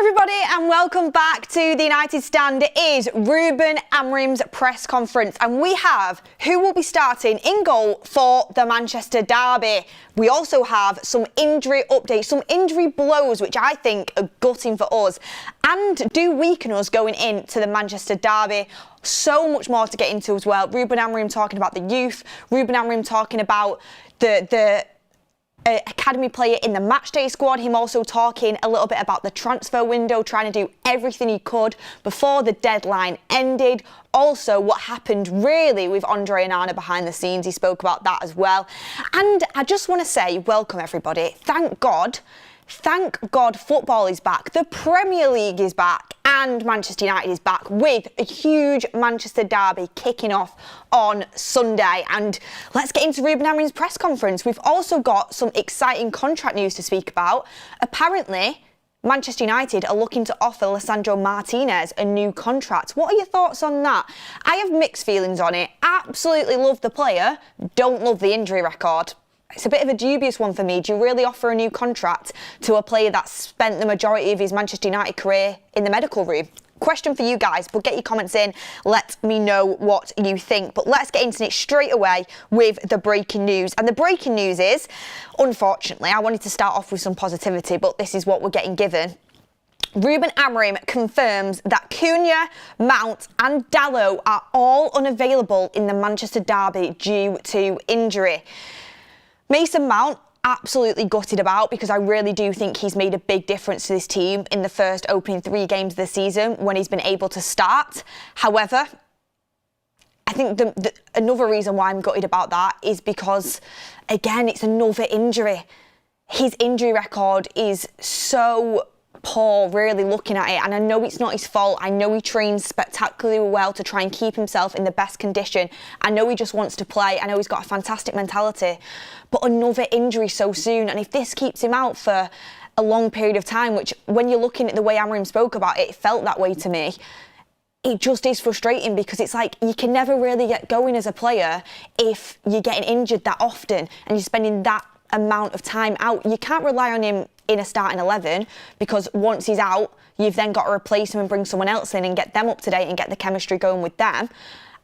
everybody, and welcome back to the United Stand. It is Ruben Amorim's press conference, and we have who will be starting in goal for the Manchester derby. We also have some injury updates, some injury blows, which I think are gutting for us and do weaken us going into the Manchester derby. So much more to get into as well. Ruben Amorim talking about the youth, Ruben Amorim talking about the academy player in the matchday squad. Him also talking a little bit about the transfer window, trying to do everything he could before the deadline ended. Also, what happened really with Onana behind the scenes. He spoke about that as well. And I just want to say, welcome everybody. Thank God football is back. The Premier League is back and Manchester United is back with a huge Manchester derby kicking off on Sunday. And let's get into Ruben Amorim's press conference. We've also got some exciting contract news to speak about. Apparently, Manchester United are looking to offer Lisandro Martinez a new contract. What are your thoughts on that? I have mixed feelings on it. Absolutely love the player, don't love the injury record. It's a bit of a dubious one for me. Do you really offer a new contract to a player that's spent the majority of his Manchester United career in the medical room? Question for you guys, but get your comments in. Let me know what you think. But let's get into it straight away with the breaking news. And the breaking news is, unfortunately, I wanted to start off with some positivity, but this is what we're getting given. Ruben Amorim confirms that Cunha, Mount and Dalot are all unavailable in the Manchester derby due to injury. Mason Mount, absolutely gutted about, because I really do think he's made a big difference to this team in the first opening 3 games of the season when he's been able to start. However, I think another reason why I'm gutted about that is because, again, it's another injury. His injury record is so poor, really looking at it, and I know it's not his fault. I know he trains spectacularly well to try and keep himself in the best condition. I know he just wants to play. I know he's got a fantastic mentality, but another injury so soon, and if this keeps him out for a long period of time, which when you're looking at the way Amorim spoke about it, it felt that way to me. It just is frustrating, because it's like you can never really get going as a player if you're getting injured that often and you're spending that amount of time out. You can't rely on him in a starting 11, because once he's out, you've then got to replace him and bring someone else in and get them up to date and get the chemistry going with them.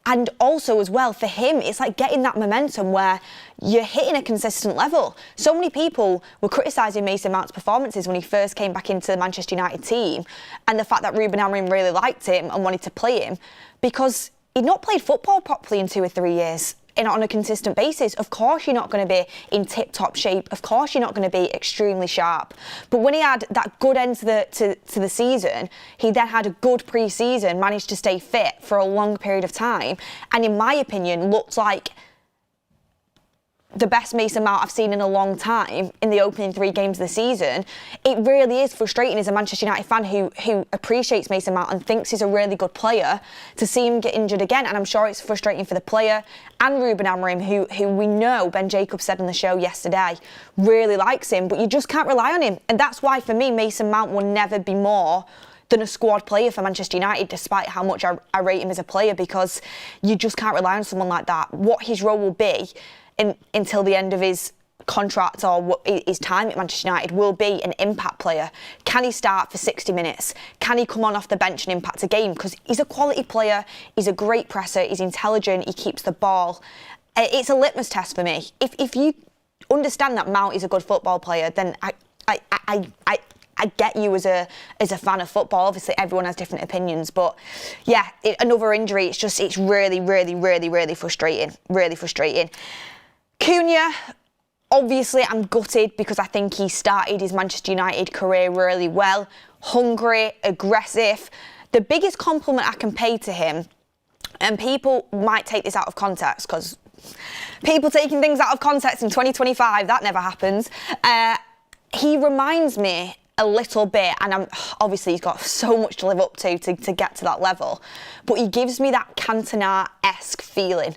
And also as well, for him, it's like getting that momentum where you're hitting a consistent level. So many people were criticising Mason Mount's performances when he first came back into the Manchester United team, and the fact that Ruben Amorim really liked him and wanted to play him, because he'd not played football properly in 2 or 3 years. On a consistent basis. Of course you're not going to be in tip-top shape. Of course you're not going to be extremely sharp. But when he had that good end to the season, he then had a good pre-season, managed to stay fit for a long period of time, and in my opinion looked like the best Mason Mount I've seen in a long time in the opening 3 games of the season. It really is frustrating as a Manchester United fan who appreciates Mason Mount and thinks he's a really good player, to see him get injured again. And I'm sure it's frustrating for the player and Ruben Amorim, who we know, Ben Jacobs said on the show yesterday, really likes him, but you just can't rely on him. And that's why for me, Mason Mount will never be more than a squad player for Manchester United, despite how much I rate him as a player, because you just can't rely on someone like that. What his role will be until the end of his contract or his time at Manchester United will be an impact player. Can he start for 60 minutes? Can he come on off the bench and impact a game? Because he's a quality player, he's a great presser, he's intelligent, he keeps the ball. It's a litmus test for me. If you understand that Mount is a good football player, then I get you as a fan of football. Obviously, everyone has different opinions, but yeah, another injury. It's really frustrating. Really frustrating. Cunha, obviously, I'm gutted, because I think he started his Manchester United career really well. Hungry, aggressive. The biggest compliment I can pay to him, and people might take this out of context, because people taking things out of context in 2025, that never happens. He reminds me a little bit, and obviously he's got so much to live up to get to that level, but he gives me that Cantona-esque feeling.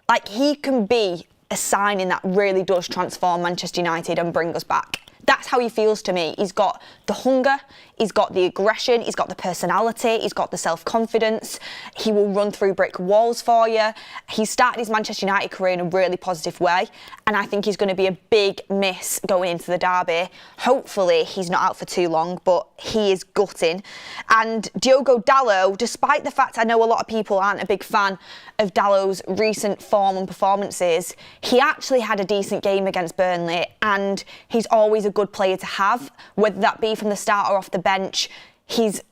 Like he can be a signing that really does transform Manchester United and bring us back. That's how he feels to me. He's got the hunger, he's got the aggression, he's got the personality, he's got the self-confidence. He will run through brick walls for you. He started his Manchester United career in a really positive way, and I think he's going to be a big miss going into the derby. Hopefully he's not out for too long, but he is gutting. And Diogo Dalot, despite the fact I know a lot of people aren't a big fan of Dalot's recent form and performances, he actually had a decent game against Burnley, and he's always a good player to have, whether that be from the start or off the bench. He's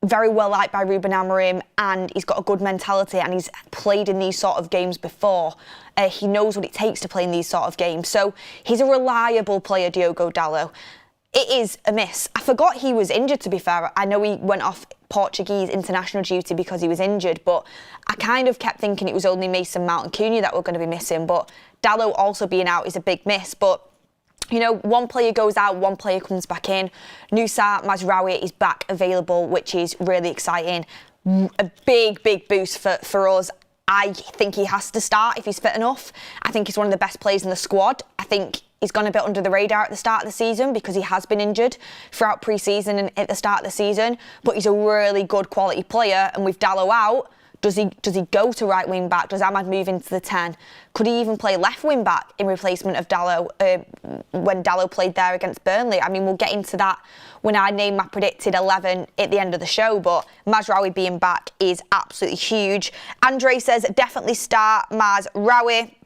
very well liked by Ruben Amorim, and he's got a good mentality, and he's played in these sort of games before. He knows what it takes to play in these sort of games. So he's a reliable player, Diogo Dalot. It is a miss. I forgot he was injured, to be fair. I know he went off Portuguese international duty because he was injured, but I kind of kept thinking it was only Mason Mount and Cunha that were going to be missing. But Dalot also being out is a big miss. But you know, one player goes out, one player comes back in. Nusa Mazraoui is back available, which is really exciting. A big, big boost for us. I think he has to start if he's fit enough. I think he's one of the best players in the squad. I think he's gone a bit under the radar at the start of the season because he has been injured throughout pre-season and at the start of the season. But he's a really good quality player, and with Dalot out, does he go to right wing back? Does Ahmad move into the 10? Could he even play left wing back in replacement of Dalot when Dalot played there against Burnley? I mean, we'll get into that when I name my predicted 11 at the end of the show, but Mazraoui being back is absolutely huge. Andre says definitely start Mazraoui.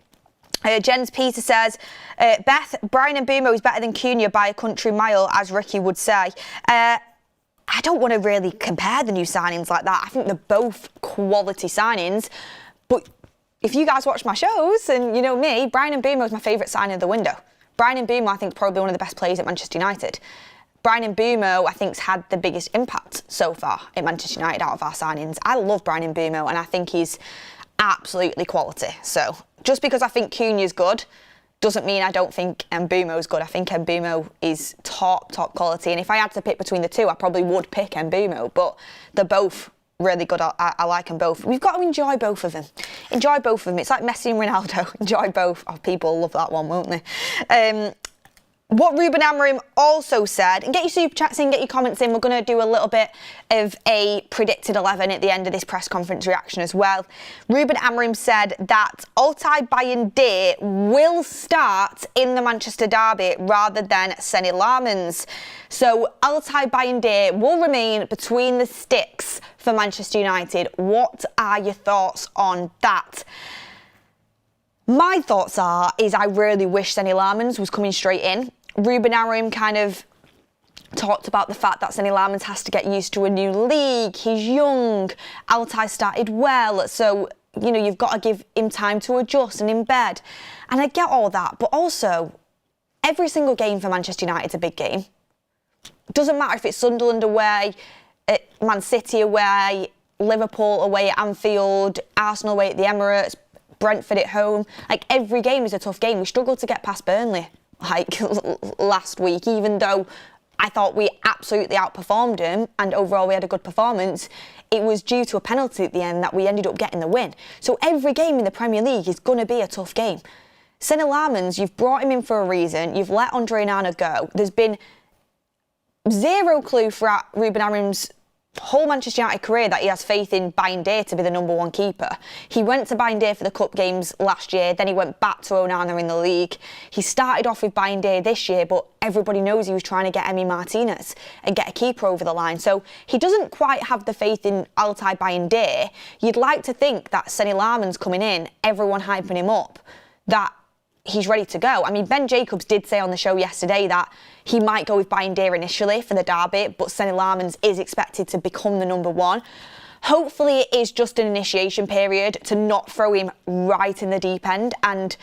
Jens Peter says, Beth, Bryan Mbeumo is better than Cunha by a country mile, as Ricky would say. I don't want to really compare the new signings like that. I think they're both quality signings. But if you guys watch my shows, and you know me, Bryan Mbeumo is my favourite signing of the window. Bryan Mbeumo, I think, is probably one of the best players at Manchester United. Bryan Mbeumo, I think, has had the biggest impact so far at Manchester United out of our signings. I love Bryan Mbeumo, and I think he's absolutely quality. So just because I think Cunha is good doesn't mean I don't think Mbeumo is good. I think Mbeumo is top quality. And if I had to pick between the two, I probably would pick Mbeumo. But they're both really good. I like them both. We've got to enjoy both of them. Enjoy both of them. It's like Messi and Ronaldo. Enjoy both. Oh, people love that one, won't they? What Ruben Amorim also said, and get your super chats in, get your comments in. We're going to do a little bit of a predicted 11 at the end of this press conference reaction as well. Ruben Amorim said that Altay Bayindir will start in the Manchester derby rather than Seny Lammens. So Altay Bayindir will remain between the sticks for Manchester United. What are your thoughts on that? My thoughts is I really wish Seny Lammens was coming straight in. Ruben Amorim kind of talked about the fact that Seny Lammens has to get used to a new league. He's young. Altay started well, so you know you've got to give him time to adjust and embed. And I get all that, but also every single game for Manchester United is a big game. Doesn't matter if it's Sunderland away, Man City away, Liverpool away at Anfield, Arsenal away at the Emirates, Brentford at home. Like, every game is a tough game. We struggled to get past Burnley like last week, even though I thought we absolutely outperformed them and overall we had a good performance. It was due to a penalty at the end that we ended up getting the win. So every game in the Premier League is going to be a tough game. Seny Lammens, you've brought him in for a reason. You've let Andre Onana go. There's been zero clue throughout Ruben Amorim's whole Manchester United career that he has faith in Bayindir to be the number one keeper. He went to Bayindir for the cup games last year, then he went back to Onana in the league. He started off with Bayindir this year, but everybody knows he was trying to get Martinez and get a keeper over the line. So he doesn't quite have the faith in Altay Bayindir. You'd like to think that Seny Lammens coming in, everyone hyping him up, that he's ready to go. I mean, Ben Jacobs did say on the show yesterday that he might go with Bayindir initially for the derby, but Seny Lammens is expected to become the number one. Hopefully it is just an initiation period to not throw him right in the deep end and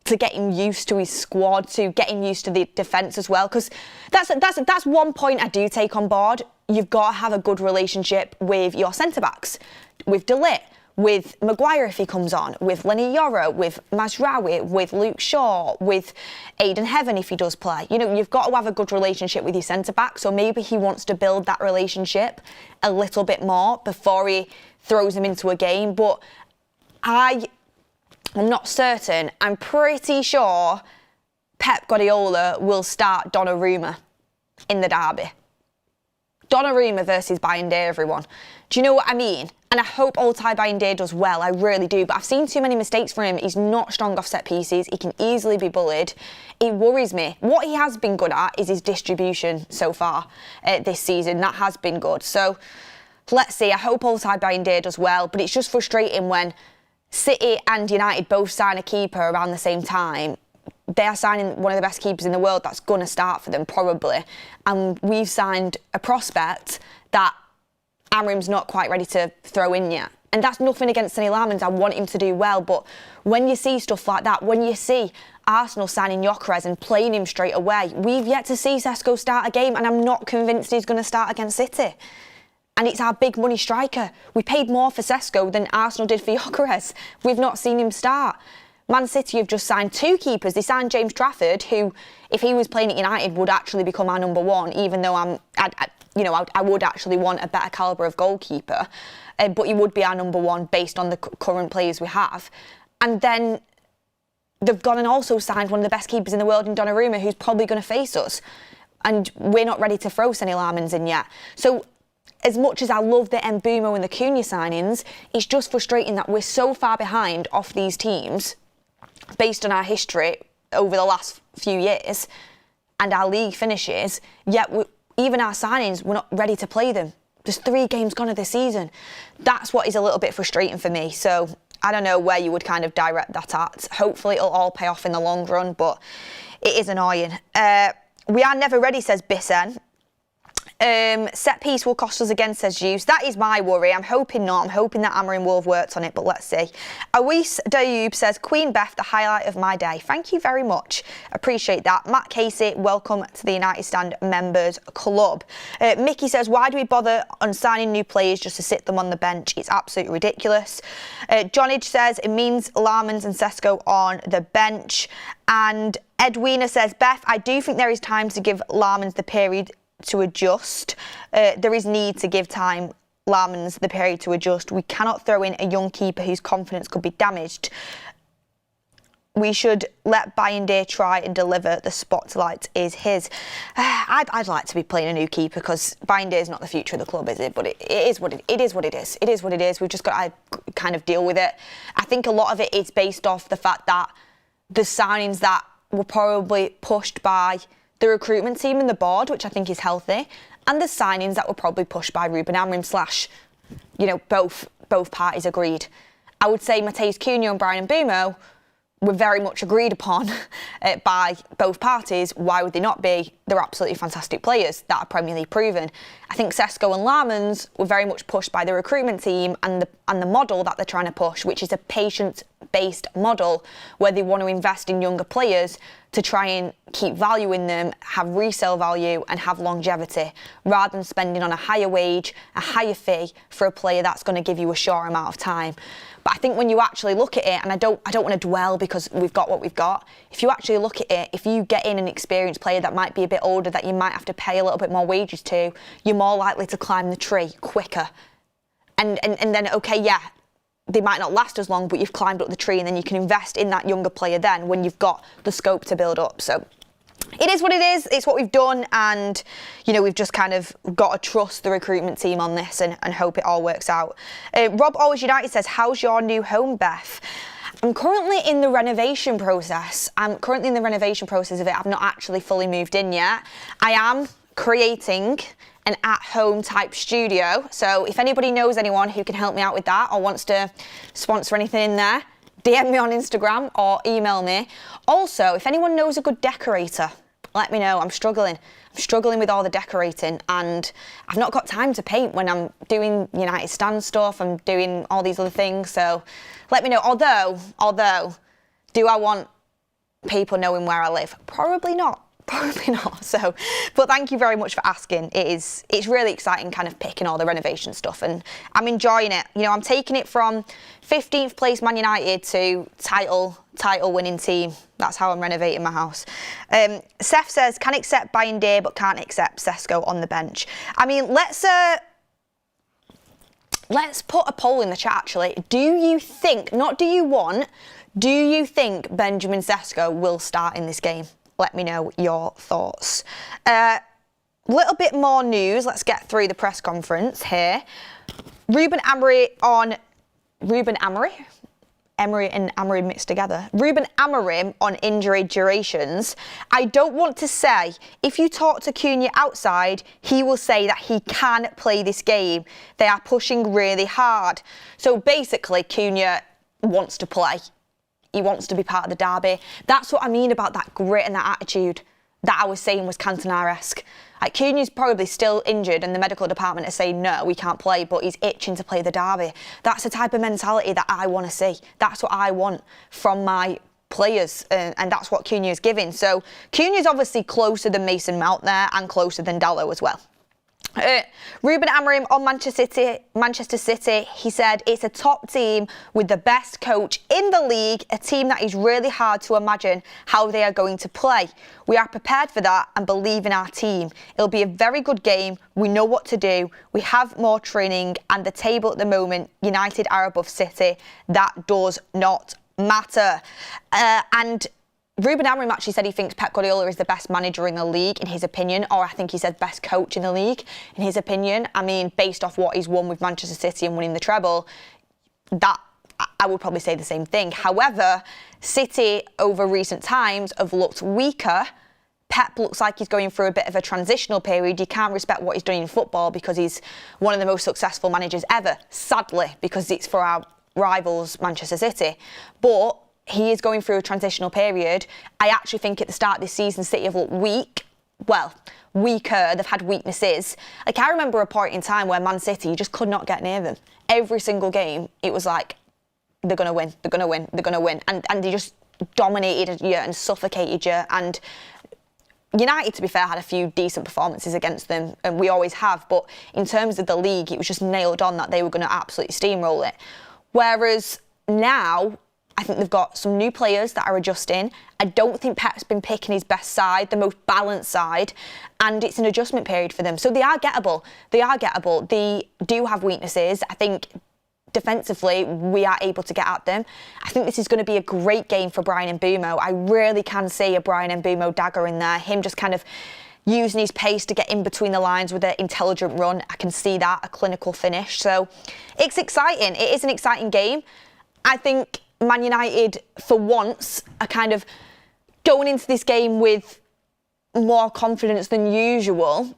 to get him used to his squad, to get him used to the defence as well, because that's one point I do take on board. You've got to have a good relationship with your centre-backs, with De Ligt, with Maguire if he comes on, with Lenny Yoro, with Mazraoui, with Luke Shaw, with Aidan Heaven if he does play. You know, you've got to have a good relationship with your centre-back, so maybe he wants to build that relationship a little bit more before he throws him into a game. But I'm not certain. I'm pretty sure Pep Guardiola will start Donnarumma in the derby. Donnarumma versus Bayindir, everyone. Do you know what I mean? And I hope Altay Bayindir does well, I really do. But I've seen too many mistakes from him. He's not strong off set pieces. He can easily be bullied. It worries me. What he has been good at is his distribution so far this season. That has been good. So let's see. I hope Altay Bayindir does well. But it's just frustrating when City and United both sign a keeper around the same time. They are signing one of the best keepers in the world that's going to start for them, probably. And we've signed a prospect that Amorim's not quite ready to throw in yet. And that's nothing against Lammens. I want him to do well. But when you see stuff like that, when you see Arsenal signing Gyökeres and playing him straight away, we've yet to see Sesko start a game, and I'm not convinced he's going to start against City. And it's our big money striker. We paid more for Sesko than Arsenal did for Gyökeres. We've not seen him start. Man City have just signed two keepers. They signed James Trafford, who, if he was playing at United, would actually become our number one, even though I would actually want a better calibre of goalkeeper. But he would be our number one based on the current players we have. And then they've gone and also signed one of the best keepers in the world in Donnarumma, who's probably going to face us. And we're not ready to throw Lammens in yet. So as much as I love the Mbeumo and the Cunha signings, it's just frustrating that we're so far behind off these teams based on our history over the last few years and our league finishes, yet even our signings, we're not ready to play them. There's 3 games gone of this season. That's what is a little bit frustrating for me. So I don't know where you would kind of direct that at. Hopefully it'll all pay off in the long run, but it is annoying. We are never ready, says Bissen. Set piece will cost us again, says Juice. That is my worry. I'm hoping not. I'm hoping that Amorim will have worked on it, but let's see. Awis Dayoub says, Queen Beth, the highlight of my day. Thank you very much. Appreciate that. Matt Casey, welcome to the United Stand Members Club. Mickey says, why do we bother on signing new players just to sit them on the bench? It's absolutely ridiculous. Johnage says, it means Lammens and Sesko on the bench. And Edwina says, Beth, I do think there is time to give Lammens the period to adjust. There is need to give time Lammens the period to adjust. We cannot throw in a young keeper whose confidence could be damaged. We should let Bayindir try and deliver. The spotlight is his. I'd like to be playing a new keeper because Bayindir is not the future of the club, is it? But it is what it is. It is what it is. We've just got to kind of deal with it. I think a lot of it is based off the fact that the signings that were probably pushed by the recruitment team and the board, which I think is healthy, and the signings that were probably pushed by Ruben Amorim / both parties agreed. I would say Matheus Cunha and Bryan Mbeumo were very much agreed upon by both parties. Why would they not be? They're absolutely fantastic players that are Premier League proven. I think Sesko and Lammens were very much pushed by the recruitment team and the model that they're trying to push, which is a patient-based model where they want to invest in younger players to try and keep value in them, have resale value and have longevity, rather than spending on a higher wage, a higher fee for a player that's going to give you a short amount of time. But I think when you actually look at it, and I don't want to dwell because we've got what we've got, if you actually look at it, if you get in an experienced player that might be a bit older, that you might have to pay a little bit more wages to, you're more likely to climb the tree quicker. And then, okay, yeah, they might not last as long, but you've climbed up the tree and then you can invest in that younger player then when you've got the scope to build up. So it is what it is. It's what we've done. And, we've just kind of got to trust the recruitment team on this and hope it all works out. Rob Always United says, how's your new home, Beth? I'm currently in the renovation process. of it. I've not actually fully moved in yet. I am creating an at-home type studio. So if anybody knows anyone who can help me out with that or wants to sponsor anything in there, DM me on Instagram or email me. Also, if anyone knows a good decorator, let me know. I'm struggling with all the decorating and I've not got time to paint when I'm doing United Stand stuff. I'm doing all these other things. So let me know. Although, do I want people knowing where I live? Probably not. So, but thank you very much for asking. It's really exciting kind of picking all the renovation stuff and I'm enjoying it. I'm taking it from 15th place Man United to title winning team. That's how I'm renovating my house. Seth says, can accept Bayindir but can't accept Sesko on the bench. I mean, let's put a poll in the chat actually. Do you think Benjamin Sesko will start in this game? let me know your thoughts. Little bit more news. Let's get through the press conference here. Ruben Amorim Emery and Amorim mixed together. Ruben Amorim on injury durations. I don't want to say, if you talk to Cunha outside, he will say that he can play this game. They are pushing really hard. So basically, Cunha wants to play. He wants to be part of the derby. That's what I mean about that grit and that attitude that I was saying was Cantona-esque. Like, Cunha's probably still injured and the medical department is saying, no, we can't play, but he's itching to play the derby. That's the type of mentality that I want to see. That's what I want from my players, and that's what Cunha is giving. So Cunha's obviously closer than Mason Mount there and closer than Dalot as well. Ruben Amorim on Manchester City, he said it's a top team with the best coach in the league, a team that is really hard to imagine how they are going to play. We are prepared for that and believe in our team. It'll be a very good game. We know what to do. We have more training, and the table at the moment, United are above City. That does not matter. And Ruben Amorim actually said he thinks Pep Guardiola is the best manager in the league, in his opinion, or I think he said best coach in the league, in his opinion. I mean, based off what he's won with Manchester City and winning the treble, that I would probably say the same thing. However, City over recent times have looked weaker. Pep looks like he's going through a bit of a transitional period. You can't respect what he's doing in football because he's one of the most successful managers ever, sadly, because it's for our rivals, Manchester City. But he is going through a transitional period. I actually think at the start of this season, City have looked weak. Well, weaker. They've had weaknesses. Like, I remember a point in time where Man City, you just could not get near them. Every single game, it was like, they're going to win, they're going to win, they're going to win. And they just dominated you and suffocated you. And United, to be fair, had a few decent performances against them, and we always have. But in terms of the league, it was just nailed on that they were going to absolutely steamroll it. Whereas now, I think they've got some new players that are adjusting. I don't think Pep's been picking his best side, the most balanced side, and it's an adjustment period for them. So they are gettable. They are gettable. They do have weaknesses. I think defensively, we are able to get at them. I think this is going to be a great game for Bryan Mbeumo. I really can see a Bryan Mbeumo dagger in there. Him just kind of using his pace to get in between the lines with an intelligent run. I can see that, a clinical finish. So it's exciting. It is an exciting game. I think Man United, for once, are kind of going into this game with more confidence than usual.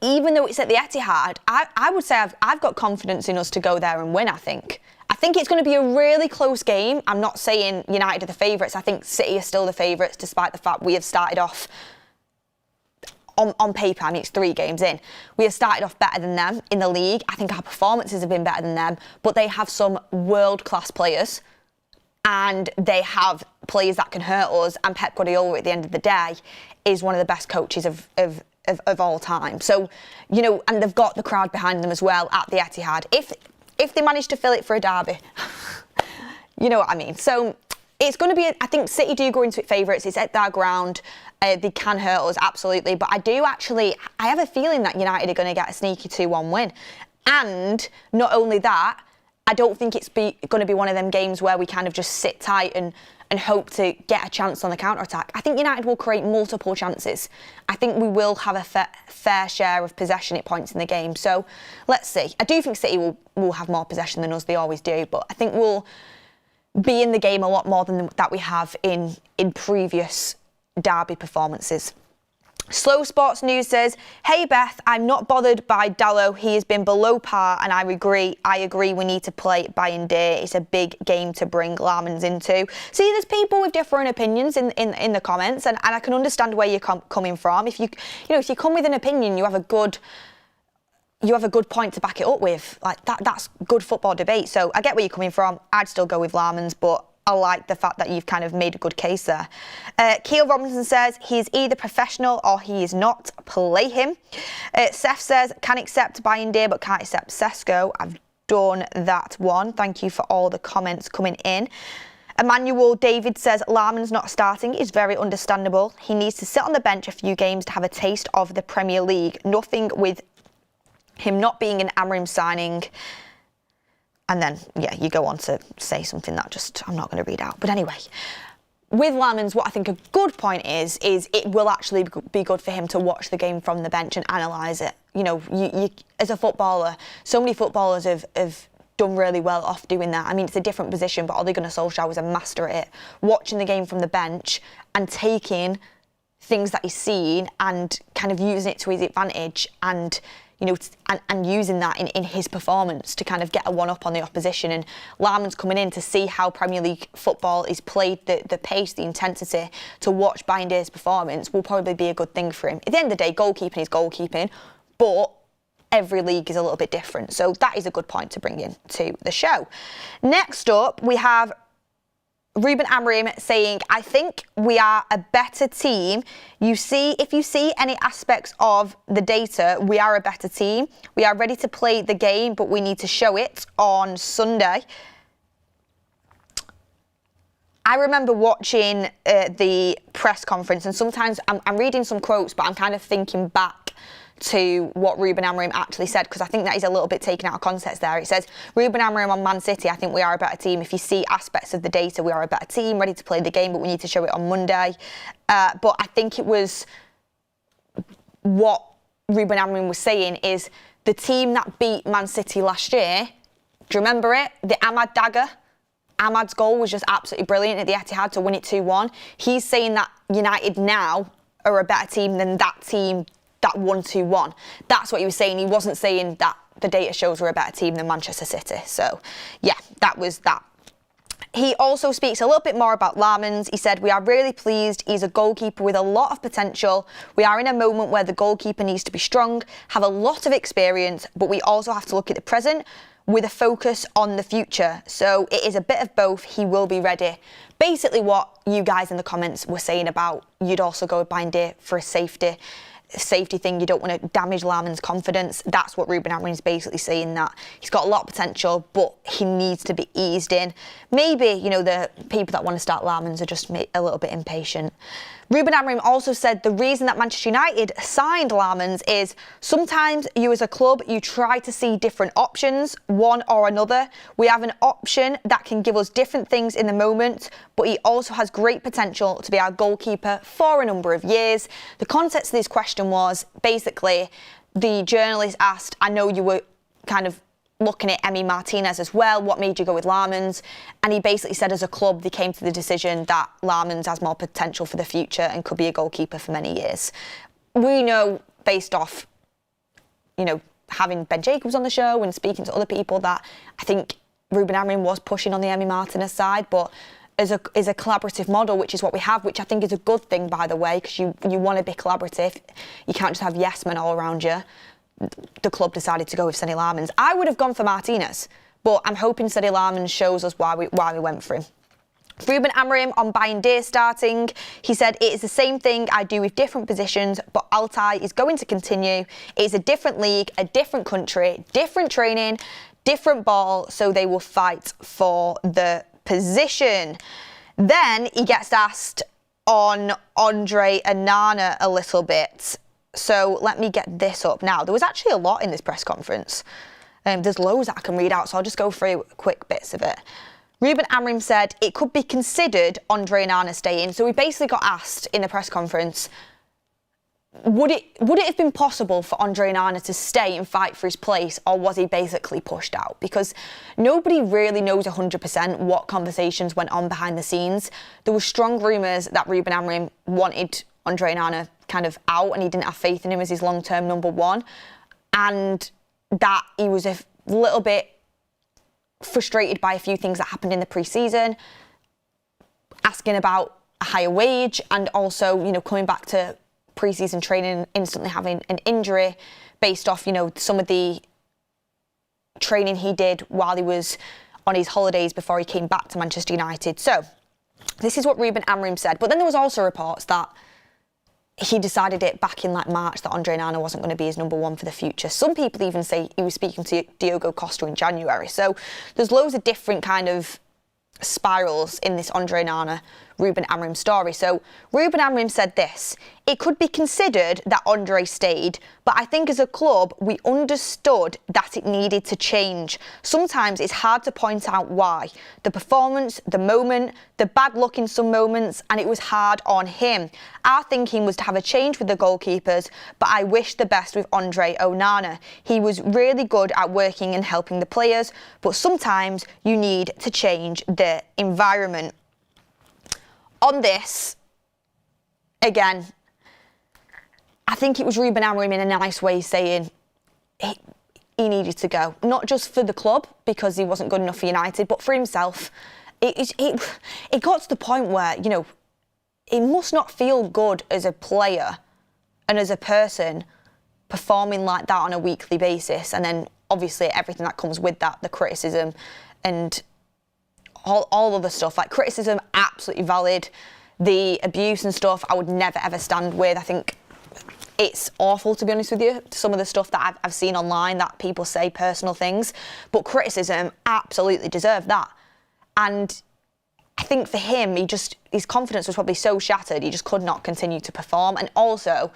Even though it's at the Etihad, I would say I've got confidence in us to go there and win, I think. I think it's going to be a really close game. I'm not saying United are the favourites. I think City are still the favourites, despite the fact we have started off on paper. I mean, it's 3 games in. We have started off better than them in the league. I think our performances have been better than them, but they have some world-class players. And they have players that can hurt us. And Pep Guardiola, at the end of the day, is one of the best coaches of all time. So, you know, and they've got the crowd behind them as well at the Etihad. If they manage to fill it for a derby, you know what I mean. So it's going to be, I think City do go into it favourites. It's at their ground. They can hurt us, absolutely. But I have a feeling that United are going to get a sneaky 2-1 win. And not only that, I don't think it's going to be one of them games where we kind of just sit tight and hope to get a chance on the counter-attack. I think United will create multiple chances. I think we will have a fair share of possession at points in the game. So let's see. I do think City will have more possession than us. They always do. But I think we'll be in the game a lot more than that we have in previous derby performances. Slow Sports News says, hey Beth, I'm not bothered by Dalot. He has been below par and I agree we need to play Bayindir. It's a big game to bring Lammens into. See, there's people with different opinions in the comments, and I can understand where you're coming from. If you come with an opinion, you have a good point to back it up with. Like that's good football debate. So I get where you're coming from. I'd still go with Lammens, but I like the fact that you've kind of made a good case there. Keel Robinson says he's either professional or he is not. Play him. Seth says can accept Bayindir but can't accept Sesko. I've done that one. Thank you for all the comments coming in. Emmanuel David says Lammens not starting is very understandable. He needs to sit on the bench a few games to have a taste of the Premier League. Nothing with him not being an Amorim signing. And then, yeah, you go on to say something that I'm not going to read out. But anyway, with Lammens, what I think a good point is it will actually be good for him to watch the game from the bench and analyse it. You know, you as a footballer, so many footballers have done really well off doing that. I mean, it's a different position, but Ole Gunnar Solskjaer was a master at it. Watching the game from the bench and taking things that he's seen and kind of using it to his advantage and, you know, and using that in his performance to kind of get a one-up on the opposition. And Lammens coming in to see how Premier League football is played, the pace, the intensity, to watch Bayindir's performance will probably be a good thing for him. At the end of the day, goalkeeping is goalkeeping, but every league is a little bit different. So that is a good point to bring in to the show. Next up, we have Ruben Amorim saying, I think we are a better team. If you see any aspects of the data, we are a better team. We are ready to play the game, but we need to show it on Sunday. I remember watching the press conference, and sometimes I'm reading some quotes, but I'm kind of thinking back to what Ruben Amorim actually said, because I think that is a little bit taken out of context there. It says, Ruben Amorim on Man City, I think we are a better team. If you see aspects of the data, we are a better team, ready to play the game, but we need to show it on Monday. But I think it was what Ruben Amorim was saying is the team that beat Man City last year, do you remember it? The Ahmad dagger? Ahmad's goal was just absolutely brilliant at the Etihad to win it 2-1. He's saying that United now are a better team than that team that won 2-1. That's what he was saying. He wasn't saying that the data shows we're a better team than Manchester City. So, yeah, that was that. He also speaks a little bit more about Lammens. He said, we are really pleased. He's a goalkeeper with a lot of potential. We are in a moment where the goalkeeper needs to be strong, have a lot of experience, but we also have to look at the present with a focus on the future. So it is a bit of both. He will be ready. Basically what you guys in the comments were saying about you'd also go with Bayindir for a safety thing. You don't want to damage Lammens' confidence. That's what Ruben Amorim's basically saying, that he's got a lot of potential, but he needs to be eased in. Maybe, you know, the people that want to start Lammens are just a little bit impatient. Ruben Amorim also said the reason that Manchester United signed Lammens is sometimes you as a club, you try to see different options, one or another. We have an option that can give us different things in the moment, but he also has great potential to be our goalkeeper for a number of years. The context of this question was basically the journalist asked, I know you were kind of looking at Martinez as well, what made you go with Lammens? And he basically said as a club they came to the decision that Lammens has more potential for the future and could be a goalkeeper for many years. We know, based off, you know, having Ben Jacobs on the show and speaking to other people, that I think Ruben Amorim was pushing on the Martinez side, but is a collaborative model, which is what we have, which I think is a good thing, by the way, because you want to be collaborative. You can't just have yes men all around you. The club decided to go with Sonny Lammens. I would have gone for Martinez, but I'm hoping Sonny Lammens shows us why we went for him. Ruben Amorim on Bayindir starting, he said, it is the same thing I do with different positions, but Altay is going to continue. It is a different league, a different country, different training, different ball, so they will fight for the position. Then he gets asked on Onana a little bit. So let me get this up now. There was actually a lot in this press conference. There's loads that I can read out, so I'll just go through quick bits of it. Ruben Amorim said it could be considered Onana staying. So we basically got asked in the press conference, would it have been possible for Onana to stay and fight for his place, or was he basically pushed out? Because nobody really knows 100% what conversations went on behind the scenes. There were strong rumours that Ruben Amorim wanted Onana kind of out and he didn't have faith in him as his long-term number one, and that he was a little bit frustrated by a few things that happened in the pre-season, asking about a higher wage, and also, you know, coming back to pre-season training and instantly having an injury based off, you know, some of the training he did while he was on his holidays before he came back to Manchester United. So this is what Ruben Amorim said. But then there was also reports that he decided it back in like March that Onana wasn't going to be his number one for the future. Some people even say he was speaking to Diogo Costa in January. So there's loads of different kind of spirals in this Onana Ruben Amorim's story. So Ruben Amorim said this: "It could be considered that Andre stayed, but I think as a club we understood that it needed to change. Sometimes it's hard to point out why. The performance, the moment, the bad luck in some moments, and it was hard on him. Our thinking was to have a change with the goalkeepers, but I wish the best with Andre Onana. He was really good at working and helping the players, but sometimes you need to change the environment." On this, again, I think it was Ruben Amorim in a nice way saying he needed to go. Not just for the club, because he wasn't good enough for United, but for himself. It got to the point where, you know, it must not feel good as a player and as a person performing like that on a weekly basis. And then, obviously, everything that comes with that, the criticism and all other stuff. Like, criticism, absolutely valid. The abuse and stuff, I would never, ever stand with. I think it's awful, to be honest with you, some of the stuff that I've seen online that people say personal things. But criticism, absolutely deserved that. And I think for him, his confidence was probably so shattered, he just could not continue to perform. And also,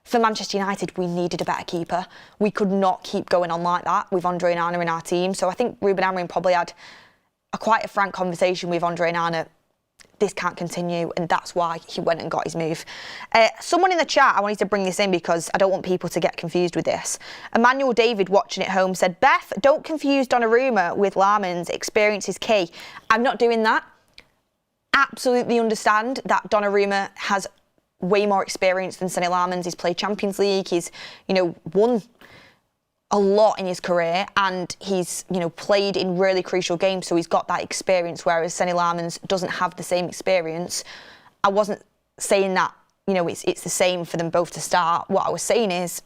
for Manchester United, we needed a better keeper. We could not keep going on like that with Andre Onana in our team. So I think Ruben Amorim probably had quite a frank conversation with Andre Onana. This can't continue, and that's why he went and got his move. Someone in the chat, I wanted to bring this in because I don't want people to get confused with this. Emmanuel David, watching at home, said, "Beth, don't confuse Donnarumma with Lammens. Experience is key." I'm not doing that. Absolutely understand that Donnarumma has way more experience than Sonny Lammens. He's played Champions League. He's, won a lot in his career, and he's, played in really crucial games, so he's got that experience, whereas Sonny Lammens doesn't have the same experience. I wasn't saying that, it's the same for them both to start. What I was saying is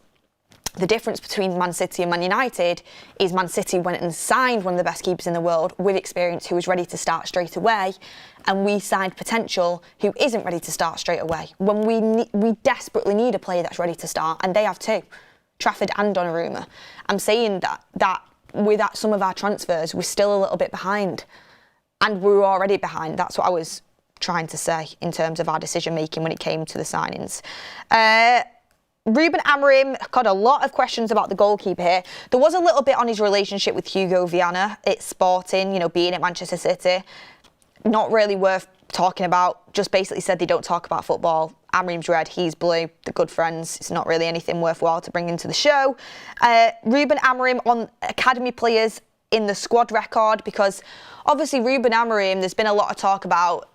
the difference between Man City and Man United is Man City went and signed one of the best keepers in the world with experience who was ready to start straight away, and we signed potential who isn't ready to start straight away. When we desperately need a player that's ready to start, and they have two. Trafford and Donnarumma. I'm saying that with some of our transfers, we're still a little bit behind. And we were already behind. That's what I was trying to say in terms of our decision-making when it came to the signings. Ruben Amorim got a lot of questions about the goalkeeper here. There was a little bit on his relationship with Hugo Viana at Sporting, being at Manchester City. Not really worth talking about. Just basically said they don't talk about football. Amorim's red, he's blue, they're good friends. It's not really anything worthwhile to bring into the show. Ruben Amorim on academy players in the squad record, because obviously Ruben Amorim, there's been a lot of talk about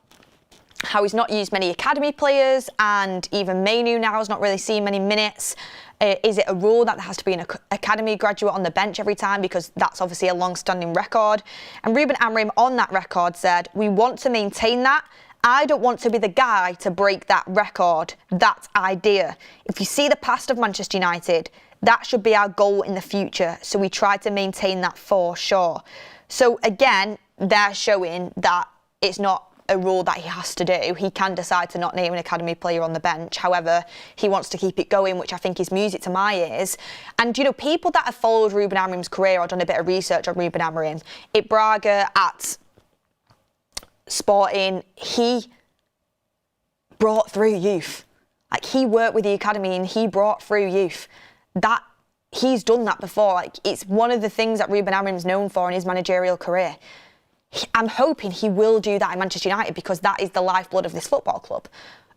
how he's not used many academy players, and even Manu now has not really seen many minutes. Is it a rule that there has to be an academy graduate on the bench every time? Because that's obviously a long-standing record. And Ruben Amorim on that record said, "We want to maintain that. I don't want to be the guy to break that record, that idea. If you see the past of Manchester United, that should be our goal in the future. So we try to maintain that for sure." So again, they're showing that it's not a rule that he has to do. He can decide to not name an academy player on the bench. However, he wants to keep it going, which I think is music to my ears. And, people that have followed Ruben Amorim's career or done a bit of research on Ruben Amorim, at Braga, at Sporting, he brought through youth. Like, he worked with the academy and he brought through youth. That he's done that before. Like, it's one of the things that Ruben Amorim's known for in his managerial career. I'm hoping he will do that in Manchester United, because that is the lifeblood of this football club.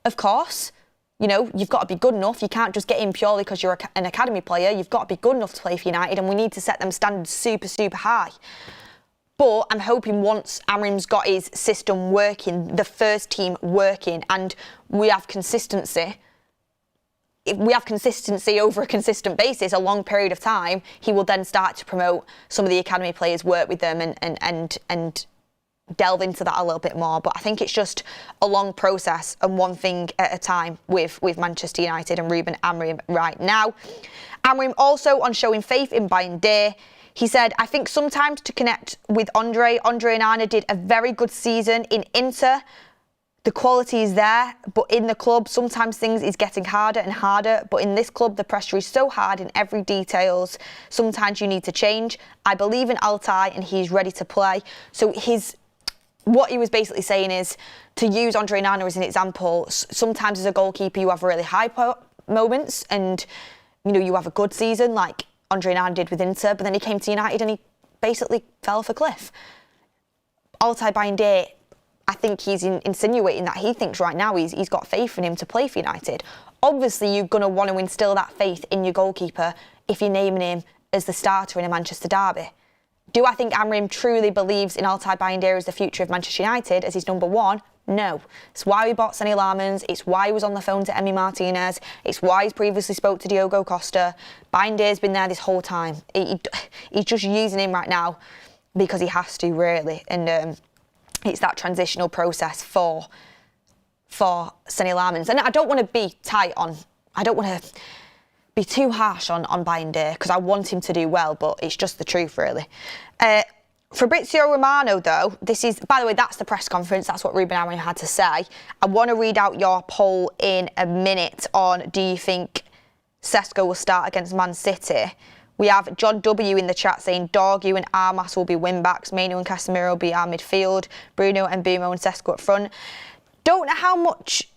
Of course, you've got to be good enough. You can't just get in purely because you're an academy player. You've got to be good enough to play for United, and we need to set them standards super, super high. But I'm hoping once Amorim's got his system working, the first team working, and we have consistency, if we have consistency over a consistent basis, a long period of time, he will then start to promote some of the academy players, work with them and delve into that a little bit more. But I think it's just a long process and one thing at a time with Manchester United and Ruben Amorim right now. Amorim also on showing faith in Bayindir. He said, "I think sometimes to connect with Andre Onana did a very good season in Inter. The quality is there, but in the club, sometimes things is getting harder and harder. But in this club, the pressure is so hard in every details. Sometimes you need to change. I believe in Altai and he's ready to play." So what he was basically saying is, to use Onana as an example, sometimes as a goalkeeper you have really high moments and, you know, you have a good season like Onana did with Inter, but then he came to United and he basically fell off a cliff. Bayindir, I think he's insinuating that he thinks right now he's got faith in him to play for United. Obviously, you're going to want to instill that faith in your goalkeeper if you're naming him as the starter in a Manchester derby. Do I think Amorim truly believes in Bayindir as the future of Manchester United as his number one? No. It's why we bought Sonny Lammens. It's why he was on the phone to Emi Martinez. It's why he's previously spoke to Diogo Costa. Bayindir's been there this whole time. He's just using him right now because he has to, really. And it's that transitional process for Sonny Lammens. And I don't want to be tight on... I don't want to be too harsh on Bayindir because I want him to do well, but it's just the truth, really. Fabrizio Romano, though, this is, by the way, that's the press conference. That's what Ruben Amorim had to say. I want to read out your poll in a minute on, do you think Sesko will start against Man City? We have John W in the chat saying Dorgu and Armas will be wing-backs. Mainu and Casemiro will be our midfield. Bruno and Mbumo and Sesko up front. Don't know how much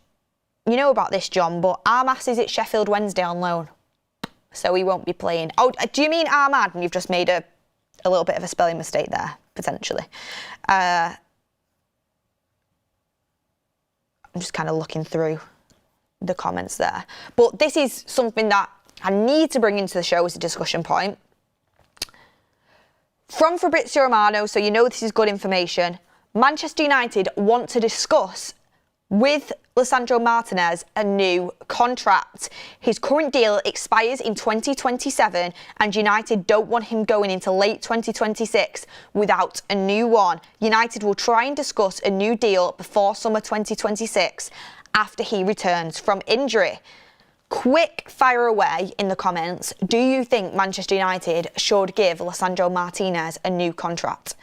you know about this, John, but Armas is at Sheffield Wednesday on loan. So he won't be playing. Oh, do you mean Ahmad? And you've just made a little bit of a spelling mistake there, potentially. I'm just kind of looking through the comments there. But this is something that I need to bring into the show as a discussion point. From Fabrizio Romano, so you know this is good information, Manchester United want to discuss with Lisandro Martinez a new contract. His current deal expires in 2027 and United don't want him going into late 2026 without a new one. United will try and discuss a new deal before summer 2026 after he returns from injury. Quick fire away in the comments. Do you think Manchester United should give Lisandro Martinez a new contract?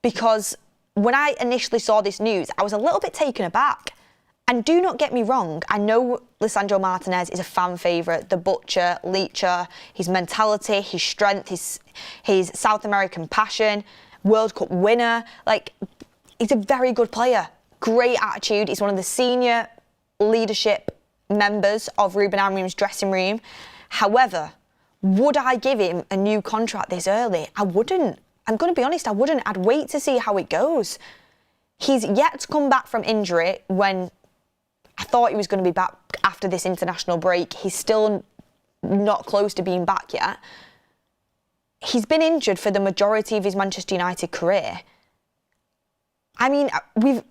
Because when I initially saw this news, I was a little bit taken aback. And do not get me wrong, I know Lisandro Martinez is a fan favourite, the butcher, leecher, his mentality, his strength, his South American passion, World Cup winner. Like, he's a very good player, great attitude. He's one of the senior leadership members of Ruben Amorim's dressing room. However, would I give him a new contract this early? I wouldn't. I'm going to be honest, I wouldn't. I'd wait to see how it goes. He's yet to come back from injury when I thought he was going to be back after this international break. He's still not close to being back yet. He's been injured for the majority of his Manchester United career. I mean,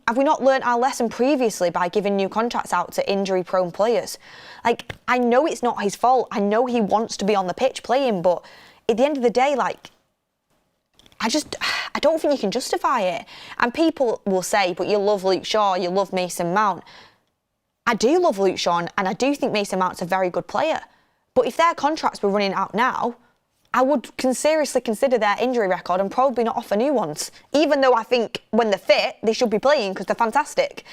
have we not learnt our lesson previously by giving new contracts out to injury-prone players? Like, I know it's not his fault. I know he wants to be on the pitch playing, but at the end of the day, like, I don't think you can justify it. And people will say, but you love Luke Shaw, you love Mason Mount. I do love Luke Shaw, and I do think Mason Mount's a very good player. But if their contracts were running out now, I would seriously consider their injury record and probably not offer new ones. Even though I think when they're fit, they should be playing because they're fantastic.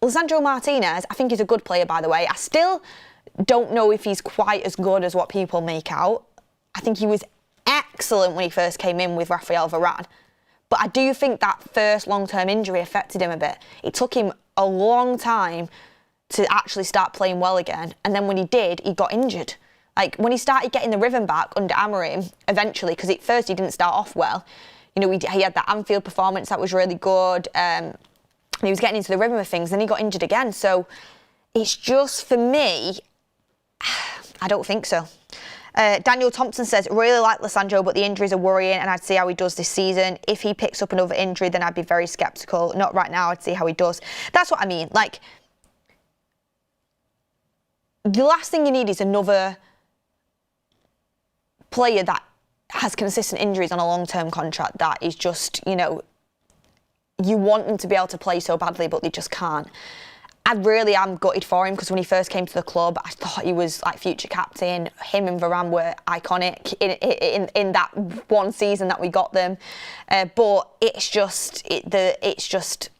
Lisandro Martinez, I think he's a good player, by the way. I still don't know if he's quite as good as what people make out. I think he was excellent when he first came in with Rafael Varane. But I do think that first long-term injury affected him a bit. It took him a long time to actually start playing well again. And then when he did, he got injured. Like, when he started getting the rhythm back under Amorim, eventually, because at first he didn't start off well. You know, he had that Anfield performance that was really good. And he was getting into the rhythm of things. Then he got injured again. So it's just, for me, I don't think so. Daniel Thompson says, really like Lisandro, but the injuries are worrying and I'd see how he does this season. If he picks up another injury, then I'd be very sceptical. Not right now, I'd see how he does. That's what I mean. Like, the last thing you need is another player that has consistent injuries on a long-term contract that is just, you know, you want them to be able to play so badly, but they just can't. I really am gutted for him because when he first came to the club, I thought he was like future captain. Him and Varane were iconic in that one season that we got them. But it's just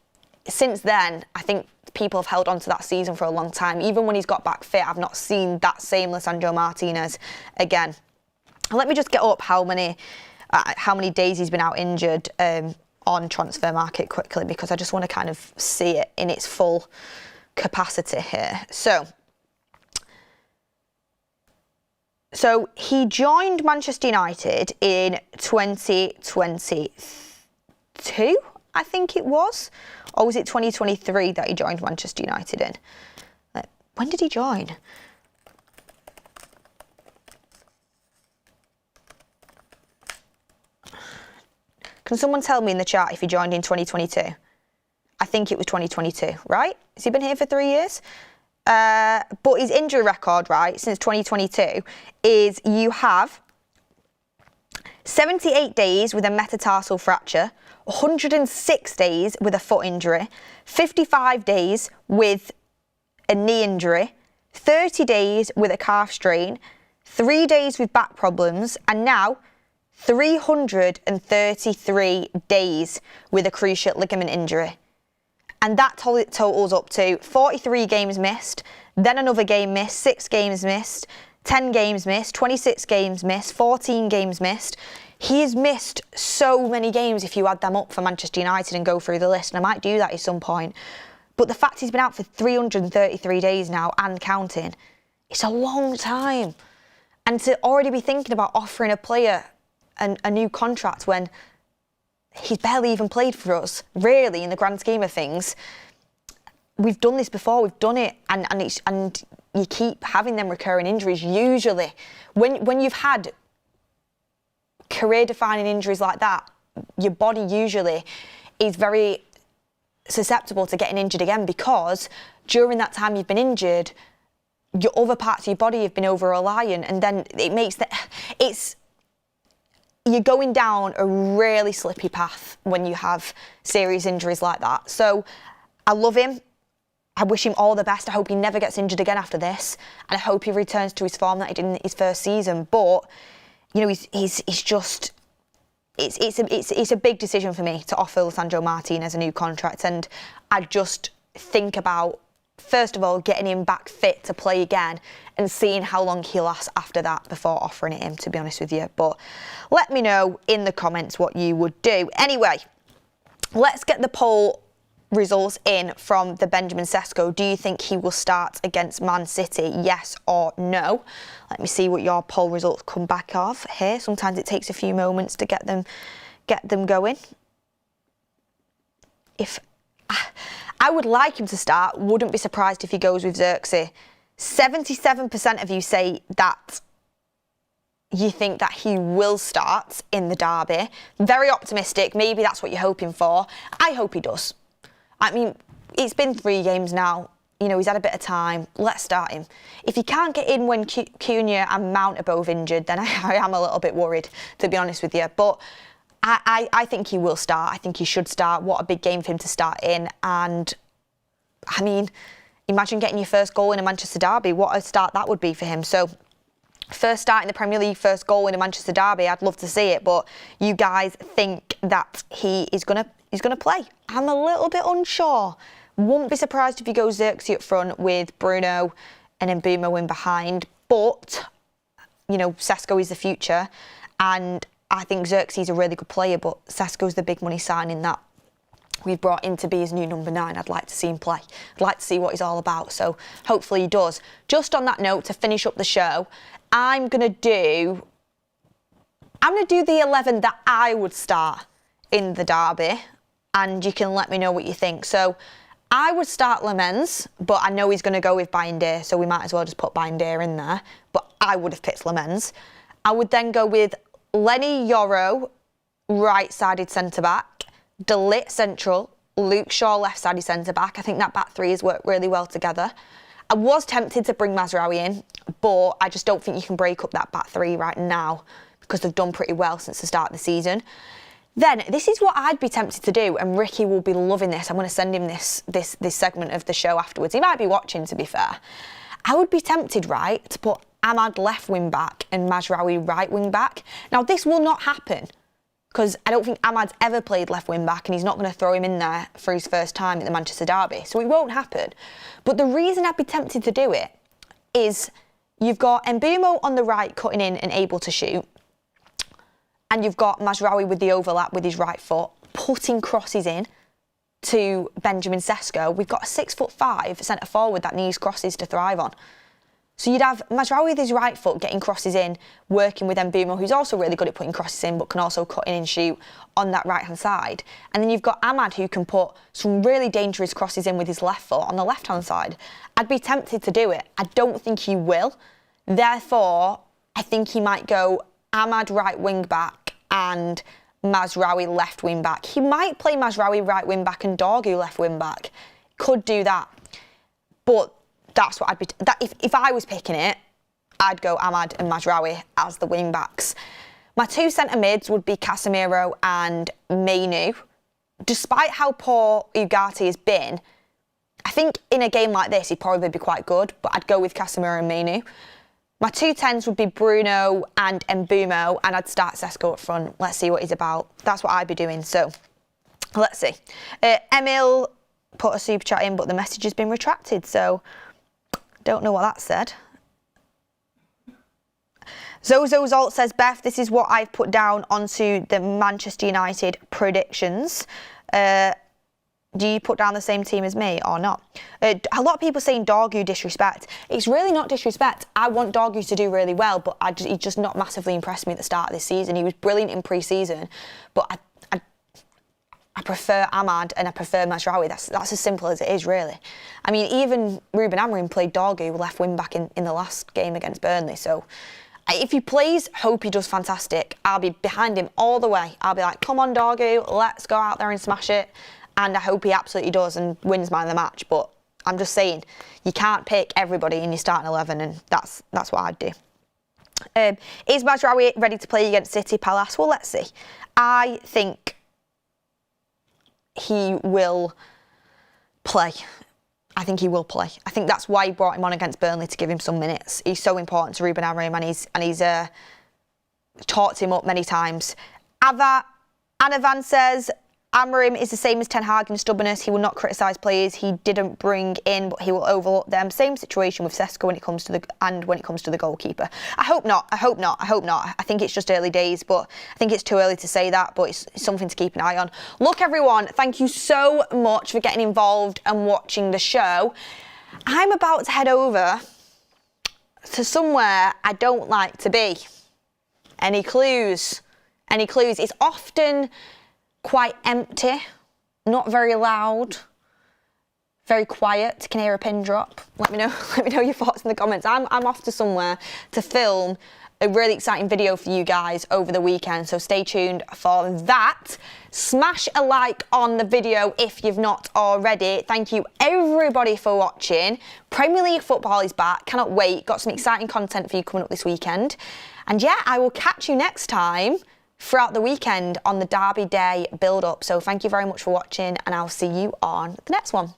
since then, I think people have held on to that season for a long time. Even when he's got back fit, I've not seen that same Lisandro Martinez again. And let me just get up how many days he's been out injured. on Transfer Market quickly because I just want to kind of see it in its full capacity here. So he joined Manchester United in 2022, I think it was. Or was it 2023 that he joined Manchester United in? When did he join? Can someone tell me in the chat if he joined in 2022? I think it was 2022, right? Has he been here for 3 years? But his injury record, right, since 2022 is you have 78 days with a metatarsal fracture, 106 days with a foot injury, 55 days with a knee injury, 30 days with a calf strain, 3 days with back problems, and now 333 days with a cruciate ligament injury. And that totals up to 43 games missed, then another game missed, 6 games missed, 10 games missed, 26 games missed, 14 games missed. He has missed so many games if you add them up for Manchester United and go through the list, and I might do that at some point. But the fact he's been out for 333 days now and counting, it's a long time. And to already be thinking about offering a player a new contract when he's barely even played for us, really, in the grand scheme of things. We've done this before, we've done it, and you keep having them recurring injuries. Usually, when you've had career-defining injuries like that, your body usually is very susceptible to getting injured again because during that time you've been injured, your other parts of your body have been over-reliant, and then it makes you're going down a really slippy path when you have serious injuries like that. So I love him. I wish him all the best. I hope he never gets injured again after this. And I hope he returns to his form that he did in his first season. But, you know, he's just... It's a big decision for me to offer Lisandro Martinez a new contract. And I just think about, first of all, getting him back fit to play again and seeing how long he lasts after that before offering it him, to be honest with you. But let me know in the comments what you would do. Anyway, let's get the poll results in from the Benjamin Sesko. Do you think he will start against Man City? Yes or no? Let me see what your poll results come back of here. Sometimes it takes a few moments to get them going. If I would like him to start, wouldn't be surprised if he goes with Xerxes. 77% of you say that you think that he will start in the derby. Very optimistic. Maybe that's what you're hoping for. I hope he does. I mean, it's been 3 games now. You know, he's had a bit of time. Let's start him. If he can't get in when Cunha and Mount are both injured, then I am a little bit worried, to be honest with you. But I think he will start. I think he should start. What a big game for him to start in. And, I mean, imagine getting your first goal in a Manchester derby. What a start that would be for him. So, first start in the Premier League, first goal in a Manchester derby. I'd love to see it. But you guys think that he is going to play. I'm a little bit unsure. Wouldn't be surprised if he goes Xerxes up front with Bruno and Mbeumo in behind. But, you know, Sesko is the future. And I think Xerxes is a really good player, but Sesko's the big money signing that we've brought in to be his new number 9. I'd like to see him play. I'd like to see what he's all about. So hopefully he does. Just on that note, to finish up the show, I'm going to do the 11 that I would start in the derby. And you can let me know what you think. So I would start Lammens, but I know he's going to go with Bayindir, so we might as well just put Bayindir in there. But I would have picked Lammens. I would then go with Lenny Yoro, right-sided centre-back, De Ligt central, Luke Shaw left-sided centre-back. I think that back 3 has worked really well together. I was tempted to bring Mazraoui in, but I just don't think you can break up that back 3 right now because they've done pretty well since the start of the season. Then, this is what I'd be tempted to do, and Ricky will be loving this. I'm going to send him this segment of the show afterwards. He might be watching, to be fair. I would be tempted, right, to put Ahmad left wing-back and Mazraoui right wing-back. Now, this will not happen, because I don't think Ahmad's ever played left wing-back, and he's not going to throw him in there for his first time at the Manchester derby. So it won't happen. But the reason I'd be tempted to do it is you've got Mbeumo on the right cutting in and able to shoot. And you've got Mazraoui with the overlap with his right foot. cutting crosses in to Benjamin Sesko. We've got a 6'5" centre forward that needs crosses to thrive on. So you'd have Mazraoui with his right foot getting crosses in, working with Mbeumo, who's also really good at putting crosses in, but can also cut in and shoot on that right-hand side. And then you've got Amad, who can put some really dangerous crosses in with his left foot on the left-hand side. I'd be tempted to do it. I don't think he will. Therefore, I think he might go Amad right wing-back and Mazraoui left wing-back. He might play Mazraoui right wing-back and Dorgu left wing-back. Could do that. But that's what I'd be... If I was picking it, I'd go Amad and Mazraoui as the wing-backs. My two centre mids would be Casemiro and Mainu. Despite how poor Ugarte has been, I think in a game like this, he'd probably be quite good, but I'd go with Casemiro and Mainu. My two tens would be Bruno and Mbeumo, and I'd start Sesko up front. Let's see what he's about. That's what I'd be doing. So, let's see. Emil put a super chat in, but the message has been retracted, so don't know what that said. Zozo Zolt says, Beth, this is what I've put down onto the Manchester United predictions. Do you put down the same team as me or not? A lot of people saying Dorgu disrespect. It's really not disrespect. I want Dorgu to do really well, but he's just not massively impressed me at the start of this season. He was brilliant in pre-season, but I prefer Amad and I prefer Mazraoui. That's as simple as it is, really. I mean, even Ruben Amorim played Dorgu left wing back in the last game against Burnley. So if he plays, hope he does fantastic. I'll be behind him all the way. I'll be like, come on, Dorgu, let's go out there and smash it. And I hope he absolutely does and wins man of the match. But I'm just saying, you can't pick everybody in your starting 11, and that's what I'd do. Is Mazraoui ready to play against City Palace? Well, let's see. I think he will play. I think he will play. I think that's why he brought him on against Burnley, to give him some minutes. He's so important to Ruben Amorim, and he's talked him up many times. Anavan says, Amorim is the same as Ten Hag in stubbornness. He will not criticise players he didn't bring in, but he will overlook them. Same situation with Sesko when it comes to the goalkeeper. I hope not. I think it's just early days, but I think it's too early to say that, but it's something to keep an eye on. Look, everyone, thank you so much for getting involved and watching the show. I'm about to head over to somewhere I don't like to be. Any clues? It's often quite empty, not very loud, very quiet. Can hear a pin drop. Let me know your thoughts in the comments. I'm off to somewhere to film a really exciting video for you guys over the weekend, so stay tuned for that. Smash a like on the video if you've not already. Thank you everybody for watching. Premier League football is back. Cannot wait. Got some exciting content for you coming up this weekend. And yeah, I will catch you next time throughout the weekend on the Derby Day build-up. So thank you very much for watching, and I'll see you on the next one.